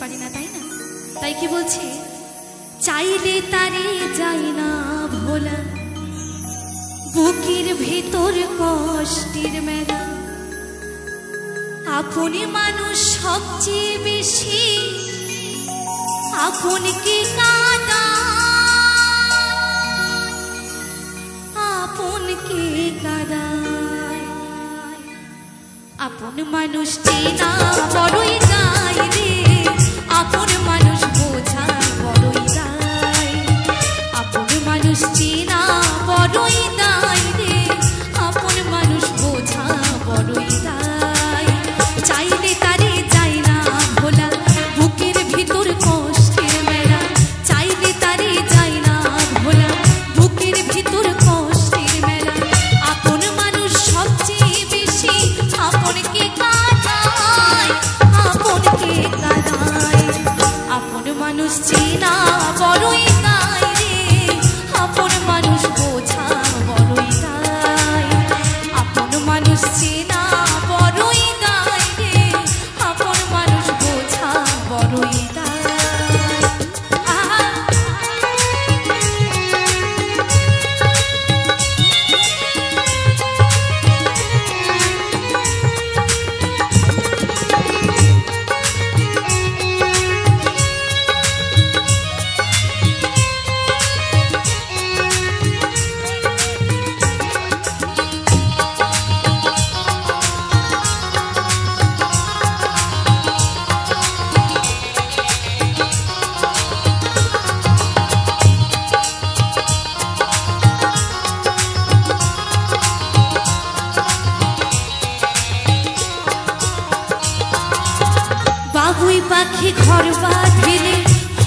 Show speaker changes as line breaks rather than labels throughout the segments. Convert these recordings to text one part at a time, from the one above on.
পারি না, তাই না? তাই কি বলছে, চাইলে তারে যাই না ভোলা, বুকের ভেতর কষ্টের মেলা, আপনি মানুষ সবচেয়ে বেশি আপনকে কাঁদায়, আপনকে কাঁদায়। আপন মানুষ চেনা বড়ই যায় রে, আপন মানুষ বোঝা বড়ই দায়, আপন মানুষ চেনা বড়ই দায় রে, আপন মানুষ বোঝা বড়ই দায়। চাইলে তারে যাই না ভোলা, বুকের ভিতর কষ্টের মেলা, চাইলে তারে যাই না ভোলা, বুকের ভিতর কষ্টের মেলা, আপন মানুষ সবচেয়ে বেশি আপনকে কাঁদায়, আপনকে কাঁদায়। আপন মানুষ চেনা বড়ই দায় রে, আপন মানুষ বোঝা বড়ই দায়, আপন মানুষ চেনা বড়ই দায় রে, আপন মানুষ বোঝা বড়ই দায়। বাবুই পাখি ঘর বাঁধিলে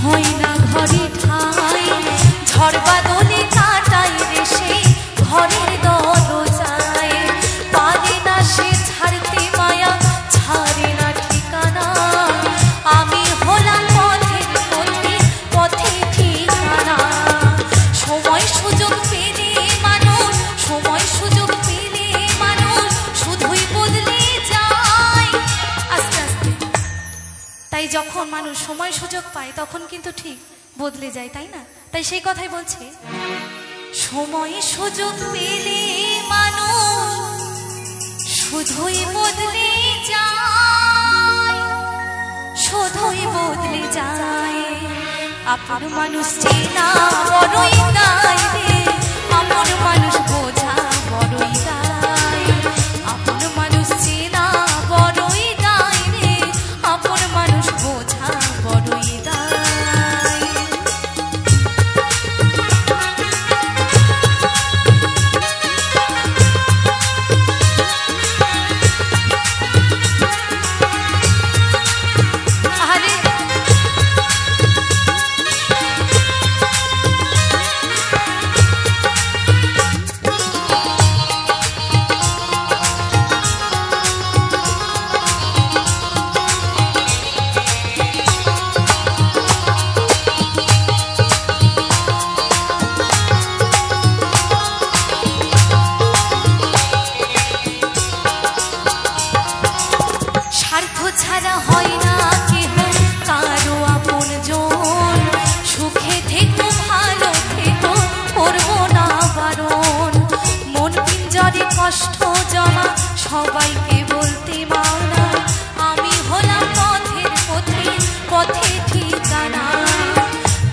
হয় না ঘরে ঠাই, ঝড় বাদলে কাটাই রে সে ঘরের দরজায়, পারে না সে ছাড়তে মায়া, ছাড়ে না ঠিকানা, আমি হলাম পথের পথে পথে ঠিকানা। সময় সুযোগ পেলে মানুষ, সময় সুযোগ পেলে মানুষ শুধুই বদলে যায় আস্তে আস্তে। তাই যখন মানুষ সময় সুযোগ পায় তখন কিন্তু ঠিক বদলে যায়, তাই না? তাই সেই কথাই বলছে, সময় সুযোগ পেলে মানুষ শুধুই বদলে যায়, শুধুই বদলে যায়। আপন মানুষ চেনা বড়ই দায় রে, আপন মানুষ বোঝা বড়ই দায়, আপন মানুষ চেনা বড়ই দায় রে, আপন মানুষ বোঝা বড়ই দায়। স্বার্থ ছাড়া হয় না কেহ কারো আপন জন, সুখে থেকো ভালো থেকো করবো না বারণ, মন পিঞ্জরে কষ্ট জমা সবাইকে বলতে মানা, আমি হলাম পথের পথে পথে ঠিকানা।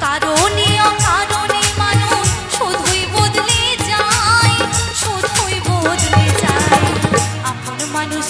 কারণে অকারণে মানুষ শুধুই বদলে যায়, শুধুই বদলে যায়। আপন মানুষ